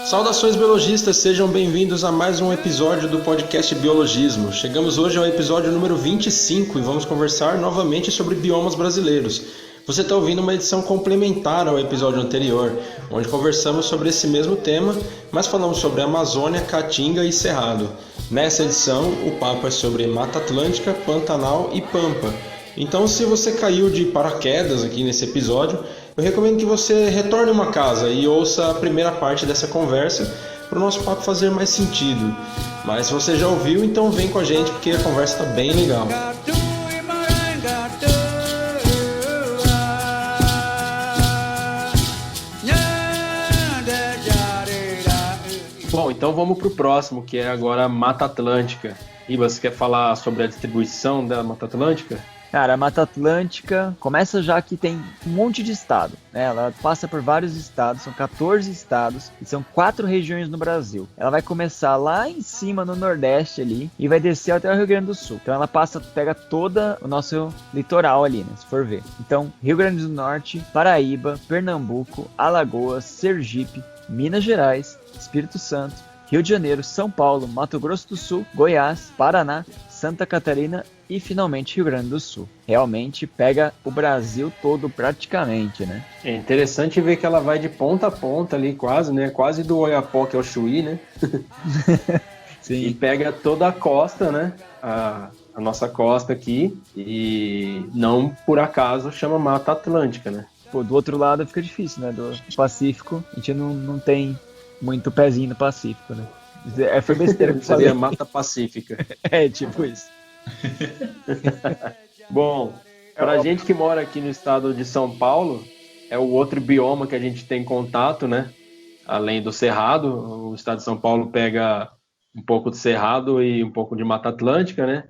Saudações biologistas, sejam bem-vindos a mais um episódio do podcast Biologismo. Chegamos hoje ao episódio número 25 e vamos conversar novamente sobre biomas brasileiros. Você está ouvindo uma edição complementar ao episódio anterior, onde conversamos sobre esse mesmo tema, mas falamos sobre Amazônia, Caatinga e Cerrado. Nessa edição, o papo é sobre Mata Atlântica, Pantanal e Pampa. Então, se você caiu de paraquedas aqui nesse episódio, eu recomendo que você retorne uma casa e ouça a primeira parte dessa conversa para o nosso papo fazer mais sentido. Mas se você já ouviu, então vem com a gente porque a conversa está bem legal. Bom, então vamos para o próximo, que é agora a Mata Atlântica. Iba, você quer falar sobre a distribuição da Mata Atlântica? Cara, a Mata Atlântica começa já que tem um monte de estado, né? Ela passa por vários estados, são 14 estados e são 4 regiões no Brasil. Ela vai começar lá em cima no Nordeste ali e vai descer até o Rio Grande do Sul. Então ela pega toda o nosso litoral ali, né? Se for ver. Então, Rio Grande do Norte, Paraíba, Pernambuco, Alagoas, Sergipe, Minas Gerais, Espírito Santo, Rio de Janeiro, São Paulo, Mato Grosso do Sul, Goiás, Paraná, Santa Catarina e finalmente Rio Grande do Sul. Realmente pega o Brasil todo praticamente, né? É interessante ver que ela vai de ponta a ponta ali quase, né? Quase do Oiapoque ao Chuí, né? Sim. E pega toda a costa, né? A nossa costa aqui. E não por acaso chama Mata Atlântica, né? Pô, do outro lado fica difícil, né? Do Pacífico, a gente não tem muito pezinho no Pacífico, né? Foi besteira que eu falei. Seria Mata Pacífica. É, tipo isso. Bom, pra gente que mora aqui no estado de São Paulo, é o outro bioma que a gente tem contato, né? Além do Cerrado, o estado de São Paulo pega um pouco de Cerrado e um pouco de Mata Atlântica, né?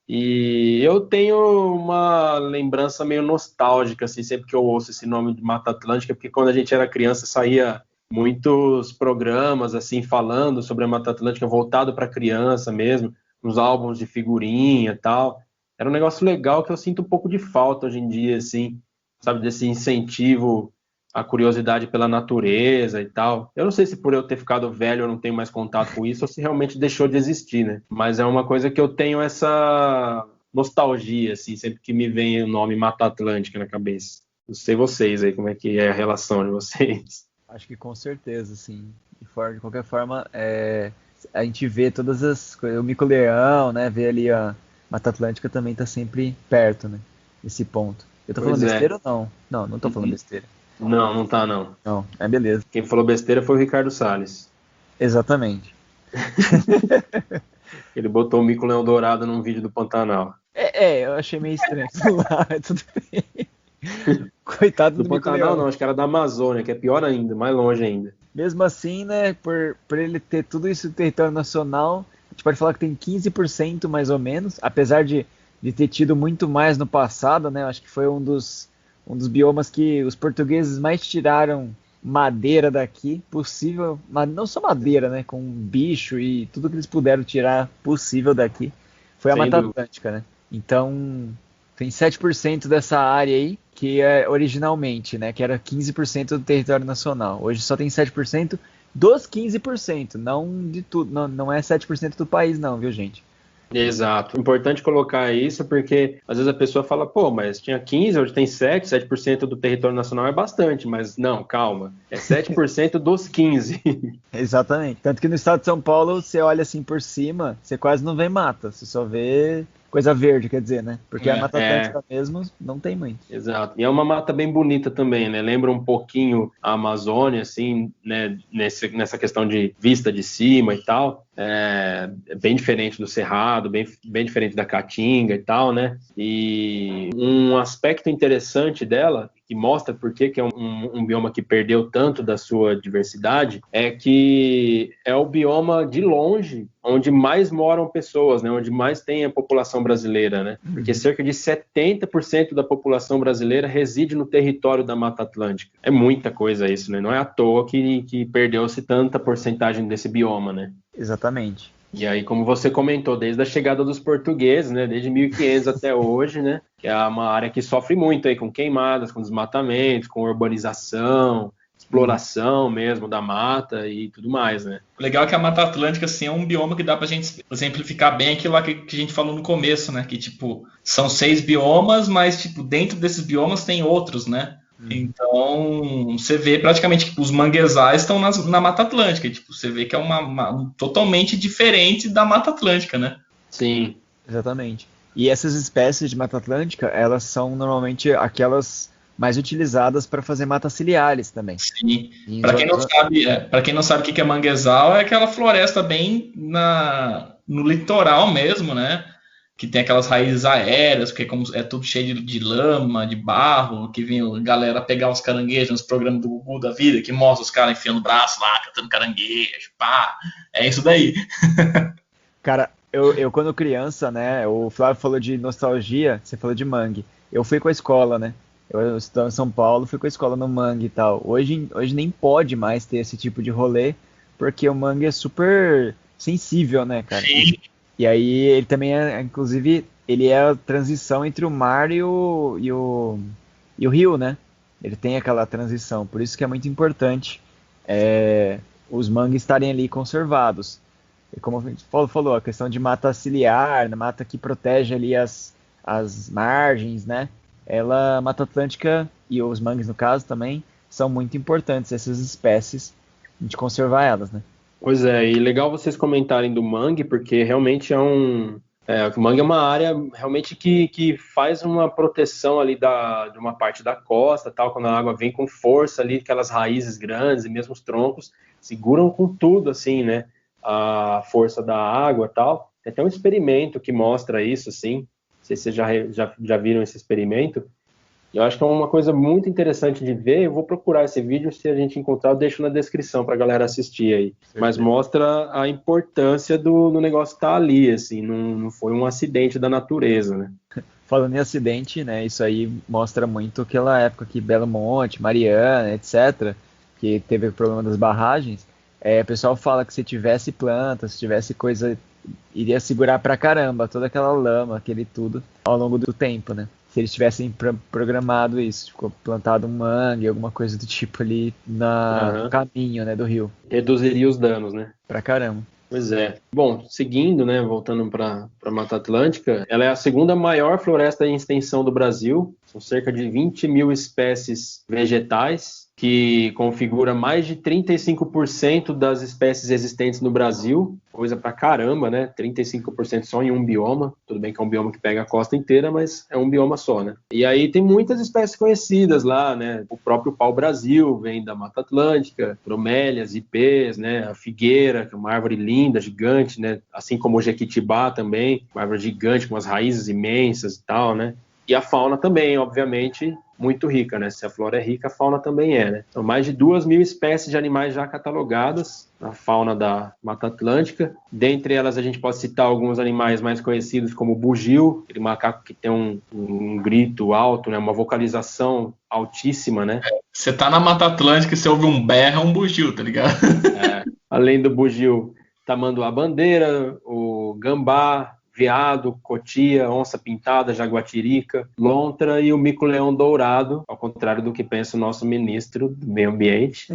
E eu tenho uma lembrança meio nostálgica, assim, sempre que eu ouço esse nome de Mata Atlântica, porque quando a gente era criança saía muitos programas, assim, falando sobre a Mata Atlântica, voltado para criança mesmo, uns álbuns de figurinha e tal. Era um negócio legal que eu sinto um pouco de falta hoje em dia, assim, sabe, desse incentivo à curiosidade pela natureza e tal. Eu não sei se por eu ter ficado velho eu não tenho mais contato com isso ou se realmente deixou de existir, né? Mas é uma coisa que eu tenho essa nostalgia, assim, sempre que me vem o nome Mata Atlântica na cabeça. Não sei vocês aí, como é que é a relação de vocês. Acho que com certeza, sim. De qualquer forma, a gente vê todas as coisas, o mico-leão, né? Vê ali a Mata Atlântica também tá sempre perto, né? Esse ponto. Eu tô falando besteira ou não? Não tô falando besteira. Não tá não. Não, beleza. Quem falou besteira foi o Ricardo Salles. Exatamente. Ele botou o mico-leão dourado num vídeo do Pantanal. Eu achei meio estranho lá, mas tudo bem. Coitado do Pantanal não, acho que era da Amazônia, que é pior ainda, mais longe ainda. Mesmo assim, né, por ele ter tudo isso no território nacional, a gente pode falar que tem 15% mais ou menos, apesar de ter tido muito mais no passado, né, acho que foi um dos biomas que os portugueses mais tiraram madeira daqui possível, mas não só madeira, né, com bicho e tudo que eles puderam tirar possível daqui, foi a Mata Atlântica, né, então tem 7% dessa área aí, que é originalmente, né, que era 15% do território nacional. Hoje só tem 7% dos 15%, não de tudo, não é 7% do país não, viu, gente? Exato. Importante colocar isso porque às vezes a pessoa fala, pô, mas tinha 15, hoje tem 7% do território nacional é bastante, mas não, calma, é 7% dos 15. Exatamente. Tanto que no estado de São Paulo, você olha assim por cima, você quase não vê mata, você só vê coisa verde, quer dizer, né? Porque a Mata Atlântica mesmo não tem muito. Exato. E é uma mata bem bonita também, né? Lembra um pouquinho a Amazônia, assim, né? Nessa questão de vista de cima e tal. É bem diferente do Cerrado, bem diferente da Caatinga e tal, né? E um aspecto interessante dela, que mostra por que é um bioma que perdeu tanto da sua diversidade, é que é o bioma de longe onde mais moram pessoas, né? Onde mais tem a população brasileira, né? Porque cerca de 70% da população brasileira reside no território da Mata Atlântica. É muita coisa isso, né? Não é à toa que perdeu-se tanta porcentagem desse bioma, né? Exatamente. E aí, como você comentou, desde a chegada dos portugueses, né, desde 1500 até hoje, né, que é uma área que sofre muito aí com queimadas, com desmatamentos, com urbanização, exploração mesmo da mata e tudo mais, né. O legal é que a Mata Atlântica, assim, é um bioma que dá pra gente exemplificar bem aquilo lá que a gente falou no começo, né, que, tipo, são 6 biomas, mas, tipo, dentro desses biomas tem outros, né. Então, você vê praticamente que os manguezais estão na Mata Atlântica. E, tipo, você vê que é totalmente diferente da Mata Atlântica, né? Sim. Exatamente. E essas espécies de Mata Atlântica, elas são normalmente aquelas mais utilizadas para fazer matas ciliares também. Sim. Para quem não sabe o que é manguezal, é aquela floresta bem no litoral mesmo, né? Que tem aquelas raízes aéreas, porque é tudo cheio de lama, de barro, que vem a galera pegar os caranguejos nos programas do Gugu da vida, que mostra os caras enfiando o braço lá, cantando caranguejo, pá. É isso daí. Cara, eu quando criança, né, o Flávio falou de nostalgia, você falou de mangue. Eu fui com a escola, né? Eu estou em São Paulo, fui com a escola no mangue e tal. Hoje nem pode mais ter esse tipo de rolê, porque o mangue é super sensível, né, cara? Sim. E aí ele também inclusive, ele é a transição entre o mar e o rio, né? Ele tem aquela transição, por isso que é muito importante os mangues estarem ali conservados. E como a gente falou, a questão de mata ciliar, mata que protege ali as margens, né? A Mata Atlântica e os mangues no caso também são muito importantes, essas espécies, a gente conservar elas, né? Pois é, e legal vocês comentarem do mangue, porque realmente o mangue é uma área realmente que faz uma proteção ali de uma parte da costa, tal, quando a água vem com força ali, aquelas raízes grandes e mesmo os troncos seguram com tudo, assim, né? A força da água, tal. Tem até um experimento que mostra isso, assim. Não sei se vocês já viram esse experimento. Eu acho que é uma coisa muito interessante de ver. Eu vou procurar esse vídeo, se a gente encontrar, eu deixo na descrição para a galera assistir aí. Mas mostra a importância do negócio estar ali, assim, não foi um acidente da natureza, né? Falando em acidente, né, isso aí mostra muito aquela época que Belo Monte, Mariana, etc., que teve o problema das barragens, o pessoal fala que se tivesse planta, se tivesse coisa, iria segurar pra caramba toda aquela lama, aquele tudo, ao longo do tempo, né? Se eles tivessem programado isso, tipo, plantado um mangue, alguma coisa do tipo ali no caminho, né, do rio. Reduziria os danos, né? Pra caramba. Pois é. Bom, seguindo, né, voltando para a Mata Atlântica, ela é a segunda maior floresta em extensão do Brasil. São cerca de 20 mil espécies vegetais, que configura mais de 35% das espécies existentes no Brasil. Coisa pra caramba, né? 35% só em um bioma. Tudo bem que é um bioma que pega a costa inteira, mas é um bioma só, né? E aí tem muitas espécies conhecidas lá, né? O próprio pau-brasil vem da Mata Atlântica, bromélias, ipês, né? A figueira, que é uma árvore linda, gigante, né? Assim como o jequitibá também, uma árvore gigante com as raízes imensas e tal, né? E a fauna também, obviamente, muito rica, né? Se a flora é rica, a fauna também é, né? São mais de 2.000 espécies de animais já catalogadas na fauna da Mata Atlântica. Dentre elas, a gente pode citar alguns animais mais conhecidos, como o bugio, aquele macaco que tem um grito alto, né? Uma vocalização altíssima, né? Você tá na Mata Atlântica e você ouve um berro, é um bugio, tá ligado? Além do bugio, tamanduá-bandeira, o gambá, veado, cotia, onça-pintada, jaguatirica, lontra e o mico-leão dourado, ao contrário do que pensa o nosso ministro do Meio Ambiente,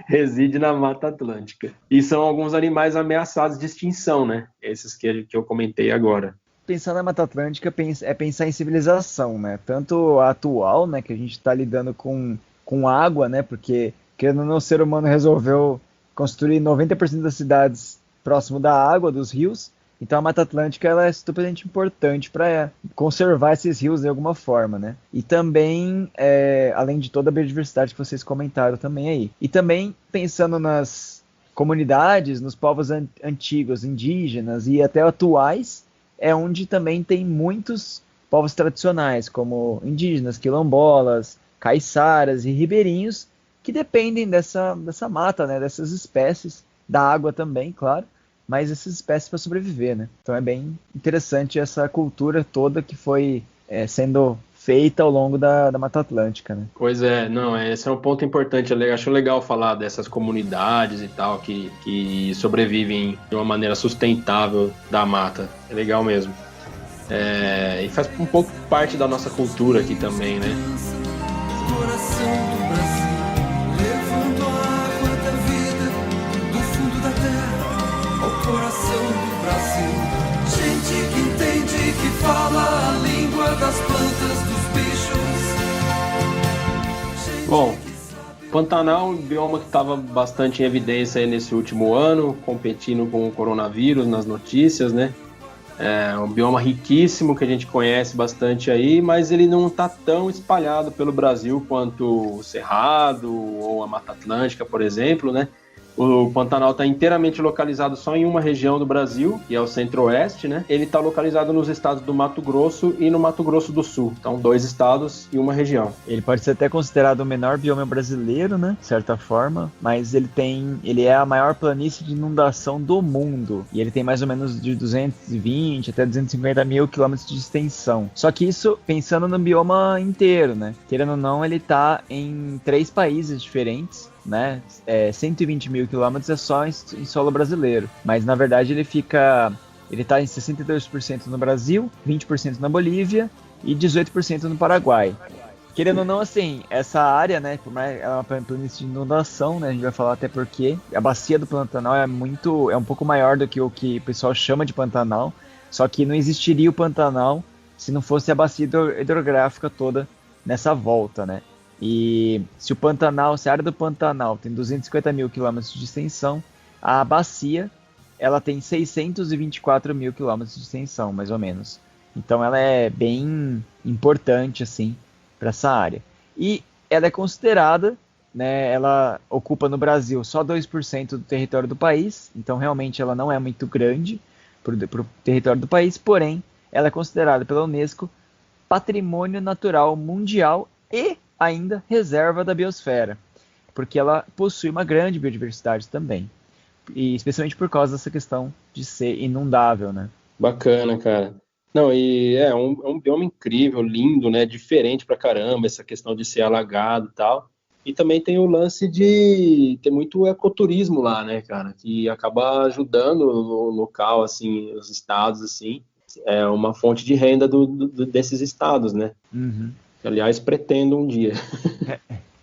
reside na Mata Atlântica. E são alguns animais ameaçados de extinção, né? Esses que eu comentei agora. Pensar na Mata Atlântica é pensar em civilização, né? Tanto a atual, né, que a gente está lidando com água, né? Porque, querendo ou não, o ser humano resolveu construir 90% das cidades próximo da água, dos rios. Então a Mata Atlântica ela é estupidamente importante para conservar esses rios de alguma forma, né? E também, além de toda a biodiversidade que vocês comentaram também aí. E também pensando comunidades, nos povos antigos, indígenas e até atuais, é onde também tem muitos povos tradicionais, como indígenas, quilombolas, caiçaras e ribeirinhos, que dependem dessa mata, né, dessas espécies, da água também, claro, mas essas espécies para sobreviver, né? Então é bem interessante essa cultura toda que foi sendo feita ao longo da Mata Atlântica, né? Pois é, não, esse é um ponto importante. Acho legal falar dessas comunidades e tal que sobrevivem de uma maneira sustentável da mata. É legal mesmo. E faz um pouco parte da nossa cultura aqui também, né? Coração do Brasil, levando a água da vida do fundo da terra ao coração do Brasil. Gente que entende, que fala a língua das plantas, dos bichos. Bom, Pantanal, um bioma que estava bastante em evidência aí nesse último ano, competindo com o coronavírus nas notícias, né? É um bioma riquíssimo que a gente conhece bastante aí, mas ele não está tão espalhado pelo Brasil quanto o Cerrado ou a Mata Atlântica, por exemplo, né? O Pantanal está inteiramente localizado só em uma região do Brasil, que é o Centro-Oeste, né? Ele está localizado nos estados do Mato Grosso e no Mato Grosso do Sul. Então, 2 estados e uma região. Ele pode ser até considerado o menor bioma brasileiro, né? De certa forma, mas ele é a maior planície de inundação do mundo. E ele tem mais ou menos de 220 até 250 mil quilômetros de extensão. Só que isso pensando no bioma inteiro, né? Querendo ou não, ele está em 3 países diferentes, né? 120 mil quilômetros é só em solo brasileiro, mas na verdade ele está em 62% no Brasil, 20% na Bolívia e 18% no Paraguai. Querendo ou não, assim, essa área, né, é uma planície de inundação, né, a gente vai falar até porque a bacia do Pantanal é um pouco maior do que o pessoal chama de Pantanal, só que não existiria o Pantanal se não fosse a bacia hidrográfica toda nessa volta, né. E se a área do Pantanal tem 250 mil quilômetros de extensão, a bacia ela tem 624 mil quilômetros de extensão, mais ou menos. Então ela é bem importante assim para essa área. E ela é considerada, né, ela ocupa no Brasil só 2% do território do país, então realmente ela não é muito grande para o território do país, porém ela é considerada pela Unesco Patrimônio Natural Mundial e ainda reserva da biosfera, porque ela possui uma grande biodiversidade também, e especialmente por causa dessa questão de ser inundável, né? Bacana, cara. Não, e é um bioma incrível, lindo, né? Diferente pra caramba, essa questão de ser alagado e tal. E também tem o lance de ter muito ecoturismo lá, né, cara? Que acaba ajudando o local, assim, os estados, assim. É uma fonte de renda desses estados, né? Uhum. Aliás, pretendo um dia.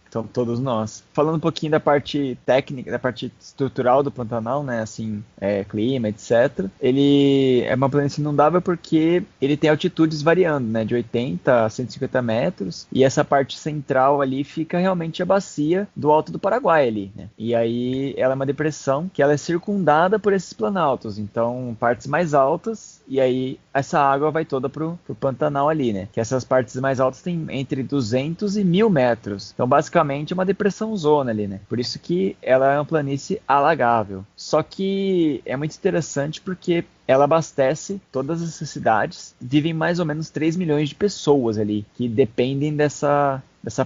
Então, todos nós. Falando um pouquinho da parte técnica, da parte estrutural do Pantanal, né, assim, clima, etc. Ele é uma planície inundável porque ele tem altitudes variando, né, de 80 a 150 metros, e essa parte central ali fica realmente a bacia do Alto do Paraguai ali, né. E aí ela é uma depressão que ela é circundada por esses planaltos, então partes mais altas, e aí essa água vai toda pro Pantanal ali, né, que essas partes mais altas têm entre 200 e 1.000 metros. Então, basicamente, é uma depressão zona ali, né? Por isso que ela é uma planície alagável. Só que é muito interessante porque ela abastece todas essas cidades. Vivem mais ou menos 3 milhões de pessoas ali, que dependem dessa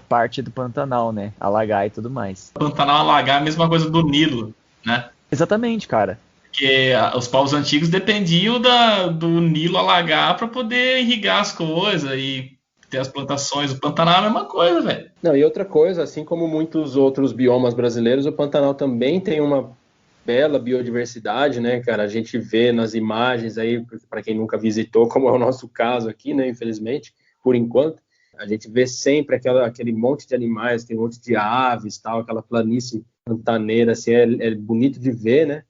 parte do Pantanal, né? Alagar e tudo mais. O Pantanal alagar é a mesma coisa do Nilo, né? Exatamente, cara. Porque os povos antigos dependiam do Nilo alagar para poder irrigar as coisas e ter as plantações. O Pantanal é a mesma coisa, velho. Não, e outra coisa, assim como muitos outros biomas brasileiros, o Pantanal também tem uma bela biodiversidade, né, cara? A gente vê nas imagens aí, para quem nunca visitou, como é o nosso caso aqui, né, infelizmente, por enquanto, a gente vê sempre aquele monte de animais, aquele monte de aves, tal, aquela planície pantaneira, assim, é bonito de ver, né?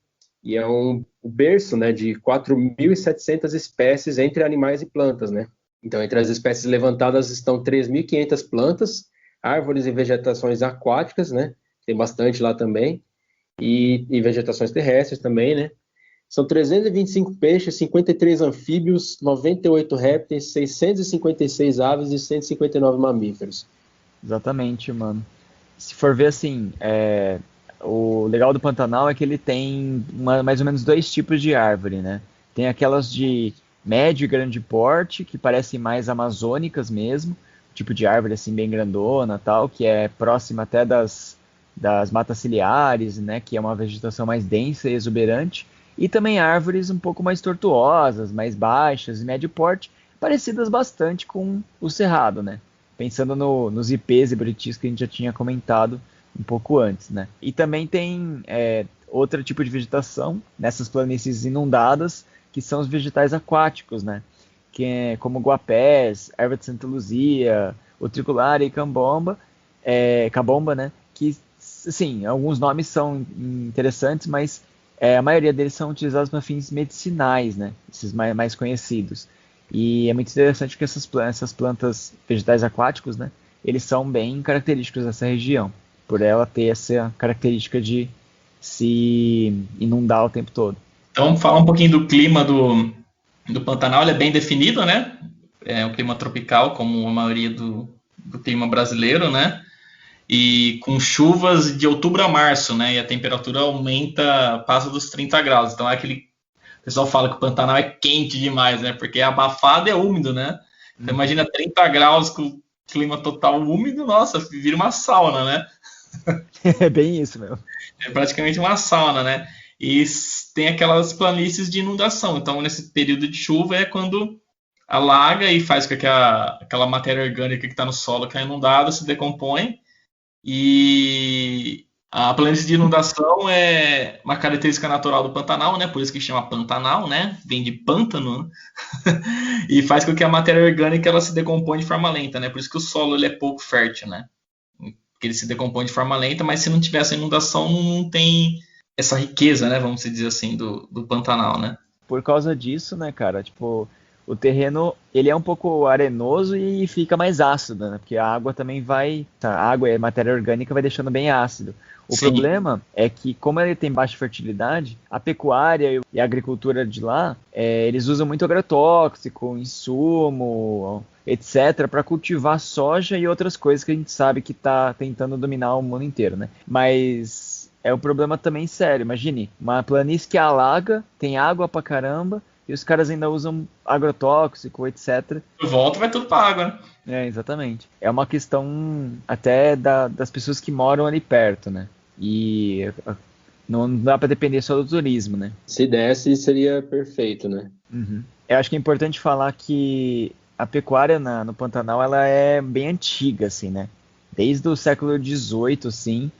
E é o berço, né, de 4.700 espécies entre animais e plantas, né? Então, entre as espécies levantadas estão 3.500 plantas, árvores e vegetações aquáticas, né? Tem bastante lá também. E vegetações terrestres também, né? São 325 peixes, 53 anfíbios, 98 répteis, 656 aves e 159 mamíferos. Exatamente, mano. Se for ver assim, O legal do Pantanal é que ele tem mais ou menos 2 tipos de árvore, né? Tem aquelas de médio e grande porte, que parecem mais amazônicas mesmo, tipo de árvore assim bem grandona, tal, que é próxima até das matas ciliares, né, que é uma vegetação mais densa e exuberante, e também árvores um pouco mais tortuosas, mais baixas e médio porte, parecidas bastante com o cerrado, né? Pensando nos ipês e buritis que a gente já tinha comentado um pouco antes, né? E também tem outro tipo de vegetação nessas planícies inundadas, que são os vegetais aquáticos, né? Que é como guapés, erva de Santa Luzia, o triculária e cabomba, né? Que, assim, alguns nomes são interessantes, mas a maioria deles são utilizados para fins medicinais, né? Esses mais conhecidos. E é muito interessante que essas plantas vegetais aquáticos, né? Eles são bem característicos dessa região, por ela ter essa característica de se inundar o tempo todo. Então, vamos falar um pouquinho do clima do Pantanal. Ele é bem definido, né? É um clima tropical, como a maioria do clima brasileiro, né? E com chuvas de outubro a março, né? E a temperatura passa dos 30 graus. Então, o pessoal fala que o Pantanal é quente demais, né? Porque é abafado e é úmido, né? Então, imagina 30 graus com o clima total úmido, nossa, vira uma sauna, né? É bem isso mesmo. É praticamente uma sauna, né? E tem aquelas planícies de inundação. Então, nesse período de chuva é quando alaga e faz com que aquela matéria orgânica que está no solo, que é inundada, se decompõe. E a planície de inundação é uma característica natural do Pantanal, né? Por isso que chama Pantanal, né? Vem de pântano, né? E faz com que a matéria orgânica ela se decompõe de forma lenta, né? Por isso que o solo ele é pouco fértil, né? Porque ele se decompõe de forma lenta, mas se não tiver essa inundação, não tem essa riqueza, né? Vamos dizer assim, do Pantanal, né? Por causa disso, né, cara, tipo, o terreno, ele é um pouco arenoso e fica mais ácido, né? Porque a água também a água e a matéria orgânica vai deixando bem ácido. O Sim. problema é que, como ele tem baixa fertilidade, a pecuária e a agricultura de lá, eles usam muito agrotóxico, insumo, etc., para cultivar soja e outras coisas que a gente sabe que está tentando dominar o mundo inteiro, né? Mas é um problema também sério. Imagine, uma planície que alaga, tem água pra caramba, e os caras ainda usam agrotóxico, etc. Por volta vai tudo para água, né? Exatamente. É uma questão até das pessoas que moram ali perto, né? E não dá para depender só do turismo, né? Se desse, seria perfeito, né? Uhum. Eu acho que é importante falar que a pecuária no Pantanal, ela é bem antiga, assim, né? Desde o século XVIII, assim,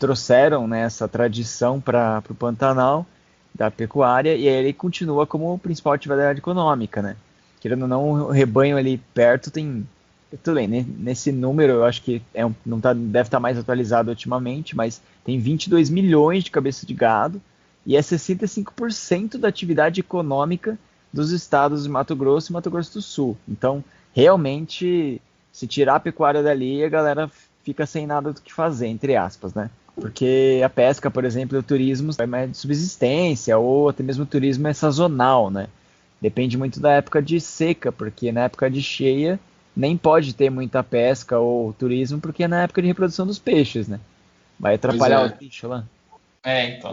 trouxeram, né, essa tradição para o Pantanal da pecuária, e aí ele continua como principal atividade econômica, né? Querendo ou não, o rebanho ali perto tem... Tudo bem, né? Nesse número eu acho que deve estar mais atualizado ultimamente, mas tem 22 milhões de cabeças de gado e é 65% da atividade econômica dos estados de Mato Grosso e Mato Grosso do Sul. Então, realmente, se tirar a pecuária dali, a galera fica sem nada do que fazer, entre aspas, né? Porque a pesca, por exemplo, e o turismo é mais de subsistência, ou até mesmo o turismo é sazonal, né? Depende muito da época de seca, porque na época de cheia nem pode ter muita pesca ou turismo, porque é na época de reprodução dos peixes, né? Vai atrapalhar o bicho lá. Então.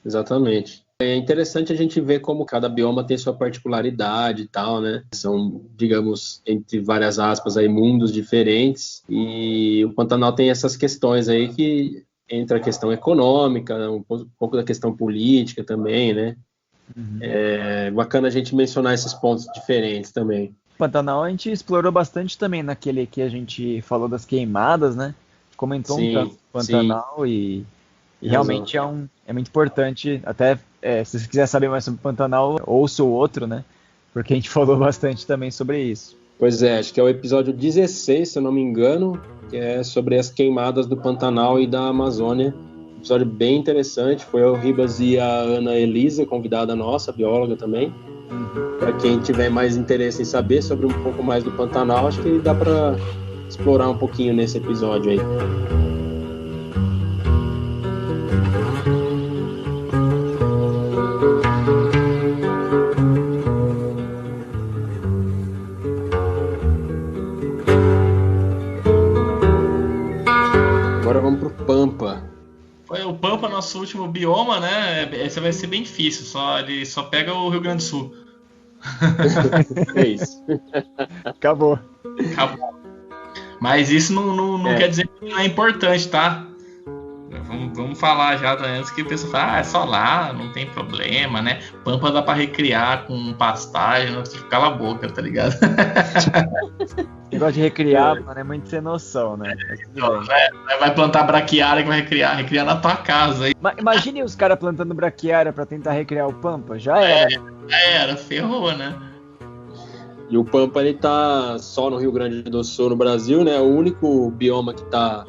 Exatamente. É interessante a gente ver como cada bioma tem sua particularidade e tal, né? São, digamos, entre várias aspas, aí, mundos diferentes. E o Pantanal tem essas questões aí que entra a questão econômica, um pouco da questão política também, né? Uhum. É bacana a gente mencionar esses pontos diferentes também. Pantanal a gente explorou bastante também naquele que a gente falou das queimadas, né? Comentou um tanto Pantanal e realmente é muito importante. Até se você quiser saber mais sobre o Pantanal, ouça o outro, né? Porque a gente falou bastante também sobre isso. Pois é, acho que é o episódio 16, se eu não me engano, que é sobre as queimadas do Pantanal e da Amazônia. Episódio bem interessante. Foi o Ribas e a Ana Elisa, convidada nossa, bióloga também. Para quem tiver mais interesse em saber sobre um pouco mais do Pantanal, acho que dá para explorar um pouquinho nesse episódio aí. Agora vamos pro Pampa. O nosso último bioma, né? Esse vai ser bem difícil. Ele só pega o Rio Grande do Sul. É isso. Acabou. Acabou. Mas isso não quer dizer que não é importante, tá? Vamos falar já antes que o pessoal fala, é só lá, não tem problema, né? Pampa dá pra recriar com pastagem, não precisa cala a boca, tá ligado? Negócio de recriar, mano, é muito sem noção, né? Mas tudo bem. Vai plantar braquiária que vai recriar na tua casa aí. Imagine os caras plantando braquiária pra tentar recriar o Pampa, já era. Ferrou, né? E o Pampa, ele tá só no Rio Grande do Sul, no Brasil, né? O único bioma que tá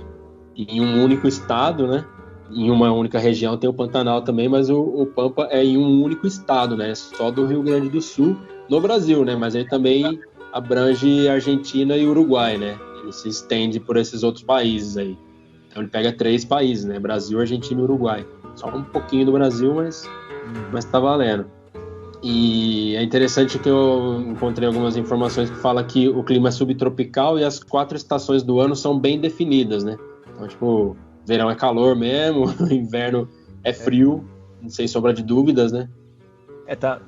em um único estado, né? Em uma única região tem o Pantanal também, mas o Pampa é em um único estado, né? Só do Rio Grande do Sul, no Brasil, né? Mas ele também abrange Argentina e Uruguai, né? Ele se estende por esses outros países aí. Então ele pega 3 países, né? Brasil, Argentina e Uruguai. Só um pouquinho do Brasil, mas tá valendo. E é interessante que eu encontrei algumas informações que falam que o clima é subtropical e as 4 estações do ano são bem definidas, né? Então, tipo, verão é calor mesmo, inverno é frio, sem sombra de dúvidas, né?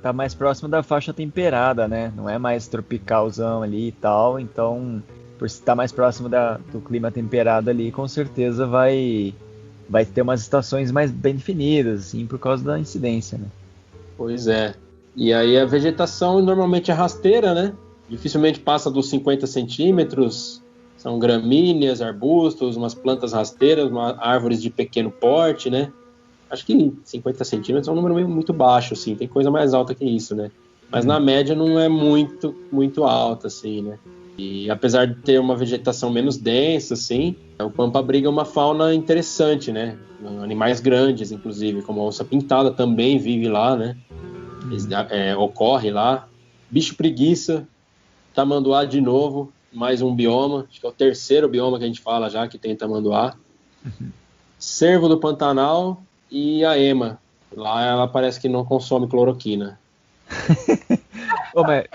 Tá mais próximo da faixa temperada, né? Não é mais tropicalzão ali e tal, então, por estar mais próximo do clima temperado ali, com certeza vai ter umas estações mais bem definidas, assim, por causa da incidência, né? Pois é. E aí a vegetação normalmente é rasteira, né? Dificilmente passa dos 50 centímetros. São gramíneas, arbustos, umas plantas rasteiras, árvores de pequeno porte, né? Acho que 50 centímetros é um número muito baixo, assim. Tem coisa mais alta que isso, né? Mas na média não é muito, muito alta, assim, né? E apesar de ter uma vegetação menos densa, assim, o Pampa abriga uma fauna interessante, né? Animais grandes, inclusive, como a onça-pintada também vive lá, né? Ocorre lá. Bicho preguiça, tamanduá de novo, mais um bioma, acho que é o 3º bioma que a gente fala já que tem tamanduá. Cervo do Pantanal e a ema. Lá ela parece que não consome cloroquina. Ô, mas...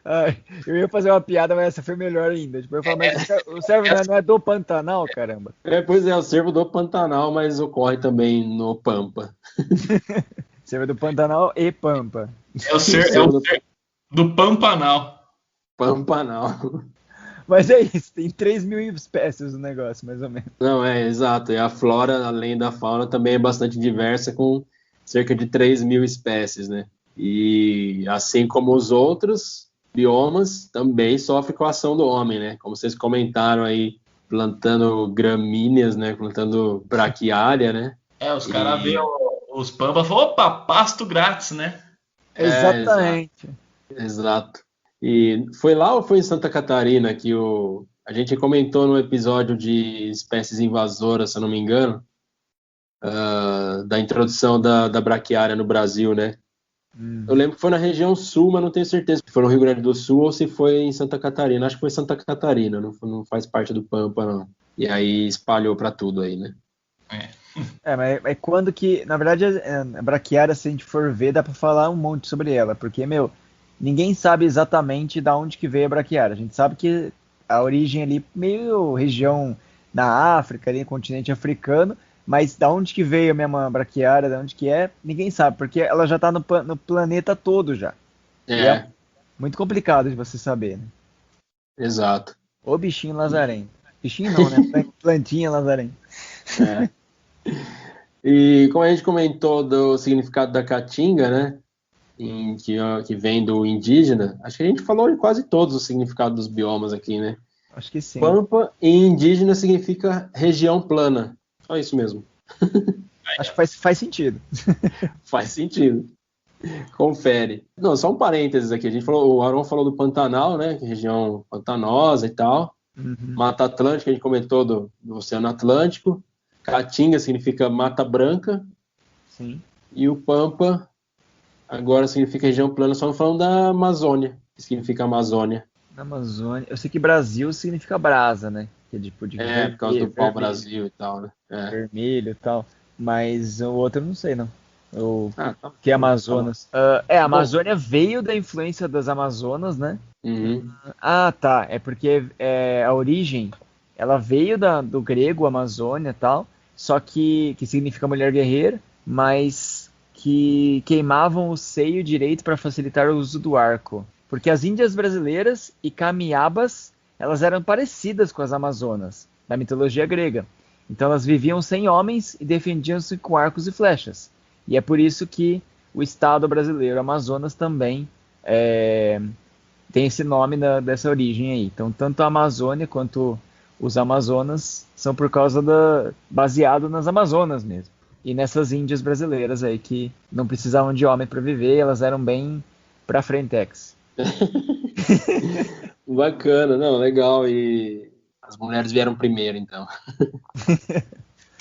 Ai, eu ia fazer uma piada, mas essa foi melhor ainda. Tipo, eu falo, mas o cervo não é do Pantanal, caramba. Pois é, o cervo do Pantanal, mas ocorre também no Pampa. Cervo do Pantanal e Pampa. É o cervo do Pampanal. Pampanal. Mas é isso, tem 3.000 espécies no negócio, mais ou menos. Não, exato. E a flora, além da fauna, também é bastante diversa, com cerca de 3.000 espécies, né? E assim como os outros biomas, também sofre com a ação do homem, né? Como vocês comentaram aí, plantando gramíneas, né? Plantando braquiária, né? Os caras veem os pampas e falam, opa, pasto grátis, né? Exatamente. Exato. E foi lá ou foi em Santa Catarina que a gente comentou no episódio de espécies invasoras, se eu não me engano, da introdução da braquiária no Brasil, né? Eu lembro que foi na região sul, mas não tenho certeza se foi no Rio Grande do Sul ou se foi em Santa Catarina. Acho que foi Santa Catarina, não faz parte do Pampa, não. E aí espalhou para tudo aí, né? Mas é quando que, na verdade, a braquiária, se a gente for ver, dá para falar um monte sobre ela, porque, ninguém sabe exatamente de onde que veio a braquiária. A gente sabe que a origem ali, meio região na África, ali, continente africano, mas da onde que veio a mesma braquiária, da onde que é, ninguém sabe, porque ela já está no planeta todo já. É muito complicado de você saber, né? Exato. Ô bichinho lazarento. Bichinho não, né? Plantinha lazarento. E como a gente comentou do significado da caatinga, né? Que vem do indígena, acho que a gente falou em quase todos os significados dos biomas aqui, né? Acho que sim. Pampa em indígena significa região plana. Só isso mesmo. Acho que faz sentido. Faz sentido. Confere. Não, só um parênteses aqui. O Aron falou do Pantanal, né? Que é região pantanosa e tal. Mata Atlântica, a gente comentou do Oceano Atlântico. Caatinga significa Mata Branca. Sim. E o Pampa agora significa região plana, só falando da Amazônia, que significa Amazônia. Na Amazônia. Eu sei que Brasil significa brasa, né? Que é tipo de vermelho, por causa do pau-brasil e tal, né? Vermelho e tal. Mas o outro eu não sei, não. Que é tá Amazonas. A Amazônia veio da influência das Amazonas, né? Uhum. Tá. É porque a origem ela veio do grego, Amazônia e tal, só que significa mulher guerreira, mas que queimavam o seio direito para facilitar o uso do arco. Porque as índias brasileiras e camiabas, elas eram parecidas com as amazonas, da mitologia grega. Então elas viviam sem homens e defendiam-se com arcos e flechas. E é por isso que o estado brasileiro, Amazonas, também tem esse nome dessa origem aí. Então tanto a Amazônia quanto os Amazonas são baseado nas Amazonas mesmo. E nessas índias brasileiras aí que não precisavam de homem para viver, elas eram bem pra frentex. Bacana, não, legal. E as mulheres vieram primeiro, então.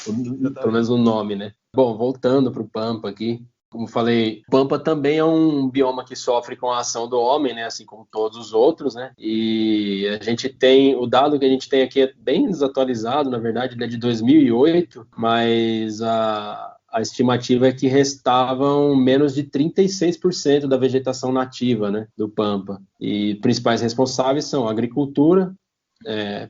Pelo menos o nome, né? Bom, voltando pro Pampa aqui. Como falei, Pampa também é um bioma que sofre com a ação do homem, né? Assim como todos os outros, né? E a gente tem, o dado que a gente tem aqui é bem desatualizado, na verdade, ele é de 2008, mas a estimativa é que restavam menos de 36% da vegetação nativa, né, do Pampa. E principais responsáveis são a agricultura,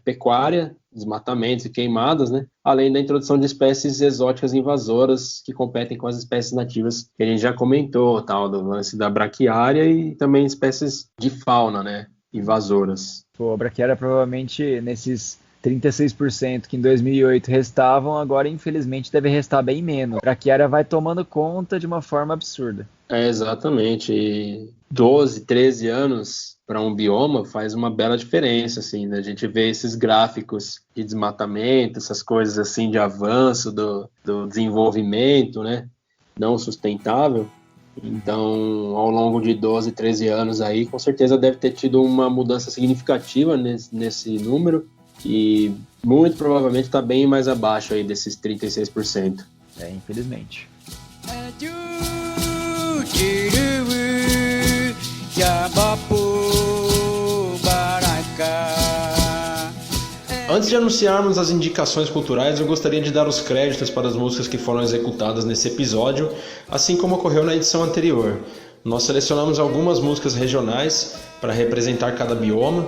pecuária, desmatamentos e queimadas, né? Além da introdução de espécies exóticas invasoras que competem com as espécies nativas que a gente já comentou, tal, do lance da braquiária e também espécies de fauna, né, invasoras. Pô, a braquiária provavelmente nesses 36% que em 2008 restavam, agora infelizmente deve restar bem menos. A braquiária vai tomando conta de uma forma absurda. Exatamente. E 12, 13 anos para um bioma faz uma bela diferença, assim, né? A gente vê esses gráficos de desmatamento, essas coisas assim de avanço do desenvolvimento, né? Não sustentável. Então, ao longo de 12, 13 anos aí, com certeza deve ter tido uma mudança significativa nesse número e muito provavelmente está bem mais abaixo aí desses 36%. Infelizmente. Antes de anunciarmos as indicações culturais, eu gostaria de dar os créditos para as músicas que foram executadas nesse episódio, assim como ocorreu na edição anterior. Nós selecionamos algumas músicas regionais para representar cada bioma,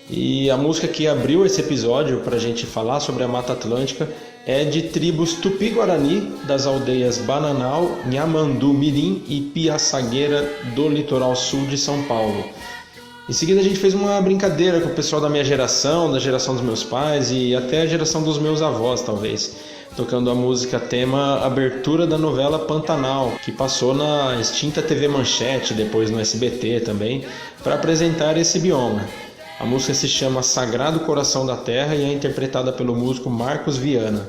e a música que abriu esse episódio para a gente falar sobre a Mata Atlântica é de tribos Tupi-Guarani, das aldeias Bananal, Nhamandu Mirim e Piaçagueira, do litoral sul de São Paulo. Em seguida a gente fez uma brincadeira com o pessoal da minha geração, da geração dos meus pais e até a geração dos meus avós, talvez, tocando a música tema abertura da novela Pantanal, que passou na extinta TV Manchete, depois no SBT também, para apresentar esse bioma. A música se chama Sagrado Coração da Terra e é interpretada pelo músico Marcos Viana.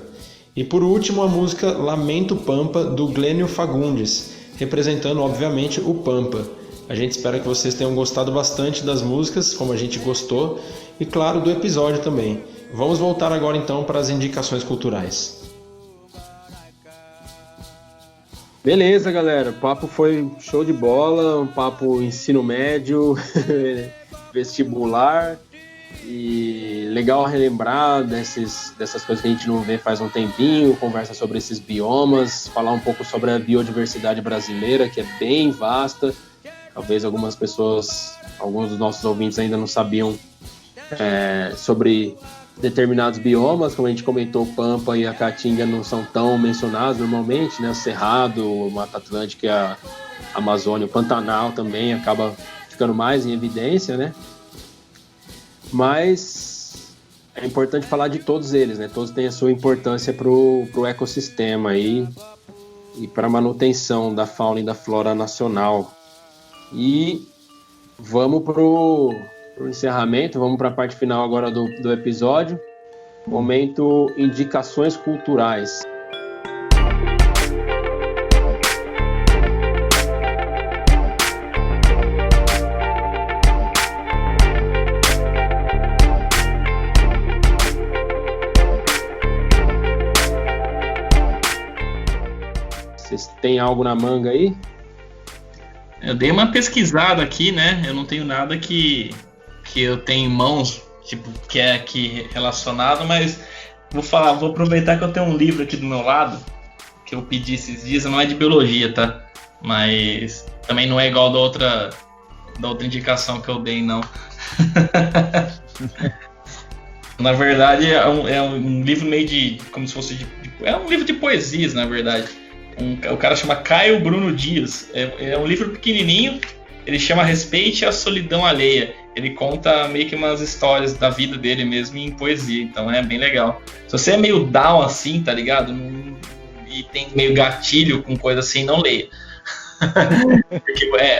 E por último a música Lamento Pampa, do Glênio Fagundes, representando obviamente o Pampa. A gente espera que vocês tenham gostado bastante das músicas, como a gente gostou, e claro, do episódio também. Vamos voltar agora então para as indicações culturais. Beleza, galera, o papo foi show de bola, um papo ensino médio, vestibular, e legal relembrar dessas coisas que a gente não vê faz um tempinho, conversa sobre esses biomas, falar um pouco sobre a biodiversidade brasileira, que é bem vasta. Talvez algumas pessoas, alguns dos nossos ouvintes ainda não sabiam sobre determinados biomas, como a gente comentou, o Pampa e a Caatinga não são tão mencionados normalmente, né? O Cerrado, o Mata Atlântica e a Amazônia, o Pantanal também acaba ficando mais em evidência, né? Mas é importante falar de todos eles, né? Todos têm a sua importância para o ecossistema aí e para a manutenção da fauna e da flora nacional. E vamos pro encerramento, vamos para a parte final agora do episódio. Momento indicações culturais. Vocês têm algo na manga aí? Eu dei uma pesquisada aqui, né? Eu não tenho nada que eu tenho em mãos, tipo, que é aqui relacionado, mas vou aproveitar que eu tenho um livro aqui do meu lado, que eu pedi esses dias, não é de biologia, tá? Mas também não é igual da outra indicação que eu dei, não. Na verdade, é um livro meio de... como se fosse é um livro de poesias, na verdade. O cara chama Caio Bruno Dias. É um livro pequenininho, ele chama Respeite a Solidão Alheia. Ele conta meio que umas histórias da vida dele mesmo em poesia, então é bem legal. Se você é meio down assim, tá ligado? E tem meio gatilho com coisa assim, não leia.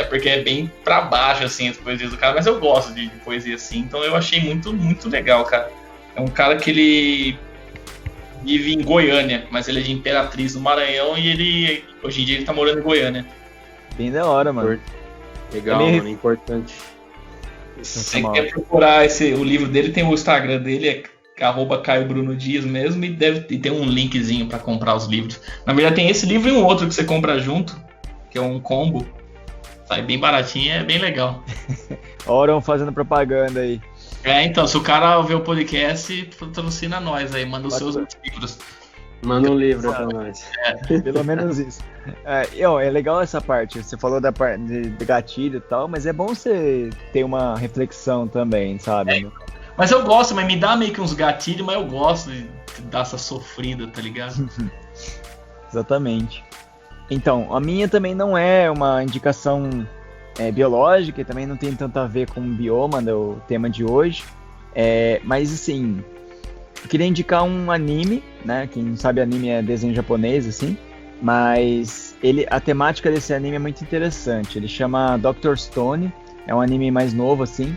porque é bem pra baixo, assim, as poesias do cara, mas eu gosto de poesia assim, então eu achei muito, muito legal, cara. É um cara que ele vive em Goiânia, mas ele é de Imperatriz, no Maranhão, e ele, hoje em dia, ele tá morando em Goiânia. Bem da hora, mano. Legal, mano, importante. Se você quer procurar o livro dele, tem o Instagram dele, é @Caio Bruno Dias mesmo, e tem um linkzinho pra comprar os livros. Na verdade, tem esse livro e um outro que você compra junto, que é um combo. Sai bem baratinho, é bem legal. Oram fazendo propaganda aí. Então, se o cara ver o podcast, patrocina nós aí, manda os seus livros. Manda um livro pra nós. Pelo menos isso. É legal essa parte. Você falou da parte de gatilho e tal, mas é bom você ter uma reflexão também, sabe? Mas eu gosto, mas me dá meio que uns gatilhos, mas eu gosto de dar essa sofrida, tá ligado? Exatamente. Então, a minha também não é uma indicação biológica e também não tem tanto a ver com o bioma do tema de hoje. Mas assim, eu queria indicar um anime, né? Quem não sabe, anime é desenho japonês, assim. Mas a temática desse anime é muito interessante. Ele chama Dr. Stone, é um anime mais novo, assim.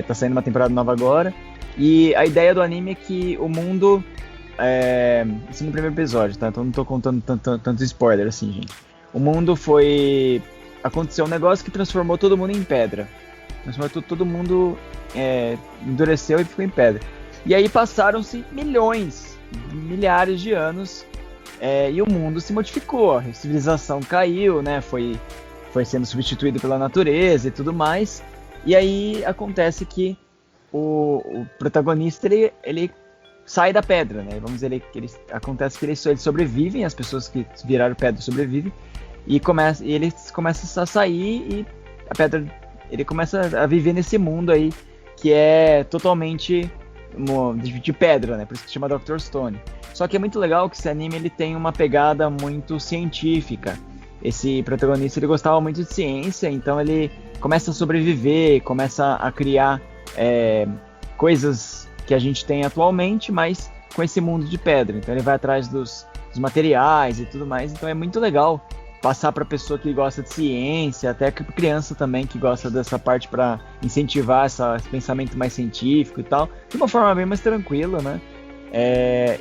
Tá saindo uma temporada nova agora. E a ideia do anime é que o mundo... Isso no primeiro episódio, tá? Então não tô contando tanto spoiler assim, gente. O mundo aconteceu um negócio que transformou todo mundo em pedra. Transformou todo mundo... endureceu e ficou em pedra. E aí passaram-se milhares de anos, e o mundo se modificou. A civilização caiu, né? Foi sendo substituído pela natureza e tudo mais. E aí acontece que o protagonista, ele sai da pedra, né? Vamos dizer, acontece que eles sobrevivem, as pessoas que viraram pedra sobrevivem, e eles começam a sair, e a pedra, ele começa a viver nesse mundo aí, que é totalmente de pedra, né? Por isso que se chama Dr. Stone. Só que é muito legal que esse anime ele tem uma pegada muito científica. Esse protagonista, ele gostava muito de ciência, então ele começa a sobreviver, começa a criar coisas que a gente tem atualmente, mas com esse mundo de pedra. Então ele vai atrás dos materiais e tudo mais. Então é muito legal passar para pessoa que gosta de ciência, até para criança também que gosta dessa parte, para incentivar esse pensamento mais científico e tal, de uma forma bem mais tranquila, né?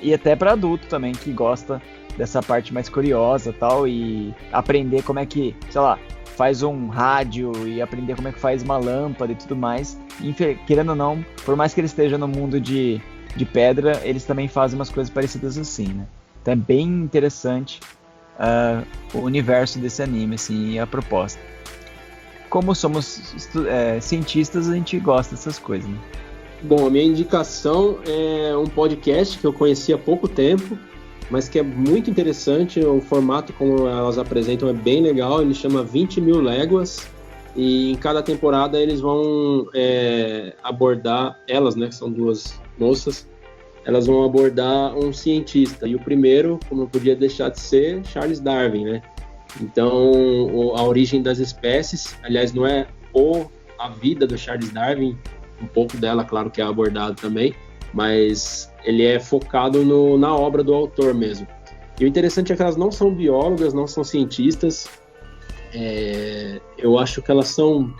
E até para adulto também que gosta dessa parte mais curiosa e tal, e aprender como é que, sei lá, faz um rádio e aprender como é que faz uma lâmpada e tudo mais. Querendo ou não, por mais que ele esteja no mundo de pedra, eles também fazem umas coisas parecidas assim, né? Então é bem interessante o universo desse anime, assim, e a proposta. Como somos cientistas, a gente gosta dessas coisas, né? Bom, a minha indicação é um podcast que eu conheci há pouco tempo, mas que é muito interessante. O formato como elas apresentam é bem legal. Ele chama 20 Mil Léguas, e em cada temporada eles vão abordar, elas, né, que são duas moças, elas vão abordar um cientista. E o primeiro, como não podia deixar de ser, Charles Darwin, né? Então, a origem das espécies, aliás, não é a vida do Charles Darwin, um pouco dela, claro que é abordado também, mas ele é focado na obra do autor mesmo. E o interessante é que elas não são biólogas, não são cientistas. Eu acho que elas são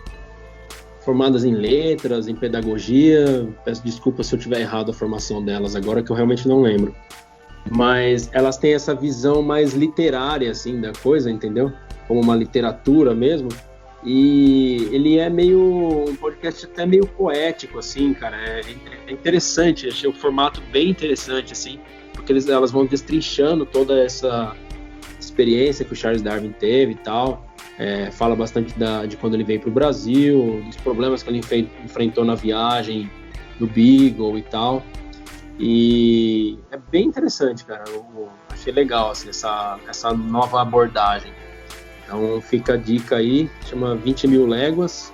formadas em letras, em pedagogia. Peço desculpa se eu tiver errado a formação delas agora, que eu realmente não lembro. Mas elas têm essa visão mais literária, assim, da coisa, entendeu? Como uma literatura mesmo. E ele é um podcast até meio poético, assim, cara. É interessante, achei o formato bem interessante, assim, porque elas vão destrinchando toda essa experiência que o Charles Darwin teve e tal. Fala bastante de quando ele veio para o Brasil, dos problemas que ele enfrentou na viagem do Beagle e tal. E é bem interessante, cara. Eu achei legal, assim, essa nova abordagem. Então fica a dica aí, chama 20 Mil Léguas.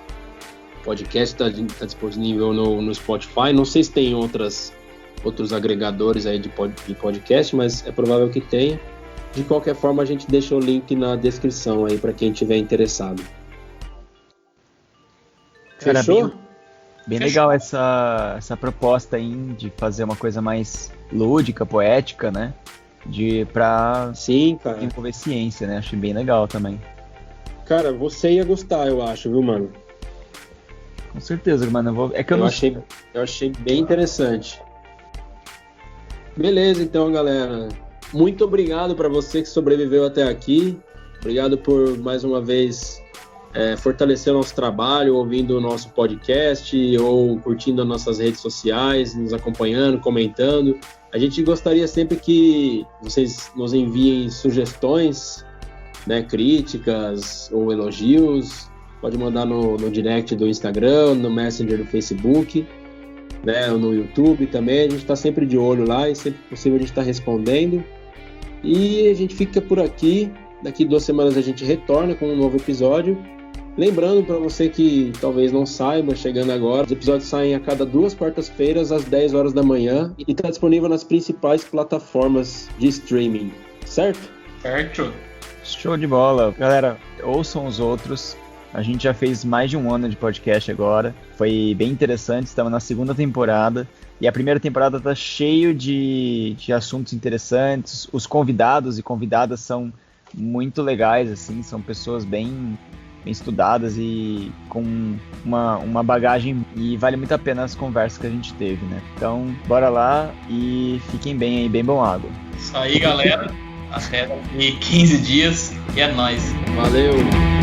podcast, está disponível no Spotify. Não sei se tem outros agregadores aí de podcast, mas é provável que tenha. De qualquer forma, a gente deixa o link na descrição aí para quem tiver interessado. Cara, Fechou? Bem legal essa proposta aí de fazer uma coisa mais lúdica, poética, né? Pra Sim, cara. envolver ciência, né? Achei bem legal também. Cara, você ia gostar, eu acho, viu, mano? Com certeza, mano. Eu achei bem interessante. Beleza, então, galera. Muito obrigado para você que sobreviveu até aqui. Obrigado por, mais uma vez, fortalecer o nosso trabalho, ouvindo o nosso podcast ou curtindo as nossas redes sociais, nos acompanhando, comentando. A gente gostaria sempre que vocês nos enviem sugestões, né, críticas ou elogios. Pode mandar no direct do Instagram, no Messenger do Facebook, né, ou no YouTube também. A gente está sempre de olho lá e sempre que possível a gente está respondendo. E a gente fica por aqui. Daqui 2 semanas a gente retorna com um novo episódio. Lembrando para você que talvez não saiba, chegando agora, os episódios saem a cada 2 quartas-feiras às 10 horas da manhã e está disponível nas principais plataformas de streaming, certo? Certo. Show de bola. Galera, ouçam os outros. A gente já fez mais de 1 ano de podcast agora. Foi bem interessante, estamos na 2ª temporada. E a primeira temporada tá cheio de assuntos interessantes. Os convidados e convidadas são muito legais, assim, são pessoas bem estudadas e com uma bagagem, e vale muito a pena as conversas que a gente teve, né? Então, bora lá e fiquem bem aí, bem bom água. Isso aí, galera. Até daqui 15 dias e é nóis. Valeu!